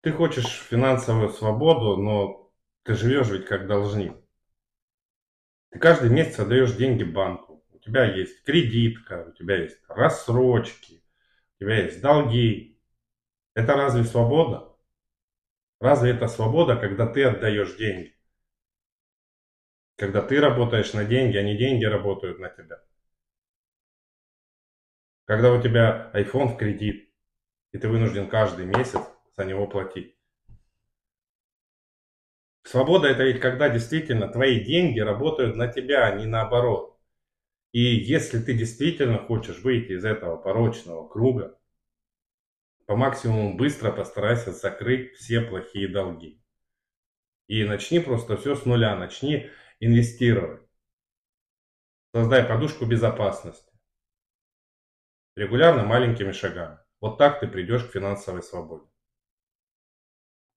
Ты хочешь финансовую свободу, но ты живешь ведь как должник. Ты каждый месяц отдаешь деньги банку. У тебя есть кредитка, у тебя есть рассрочки, у тебя есть долги. Это разве свобода? Разве это свобода, когда ты отдаешь деньги? Когда ты работаешь на деньги, а не деньги работают на тебя. Когда у тебя iPhone в кредит, и ты вынужден каждый месяц за него платить. Свобода это ведь когда действительно твои деньги работают на тебя, а не наоборот. И если ты действительно хочешь выйти из этого порочного круга, по максимуму быстро постарайся закрыть все плохие долги. И начни просто все с нуля, начни инвестировать. Создай подушку безопасности. Регулярно маленькими шагами. Вот так ты придешь к финансовой свободе.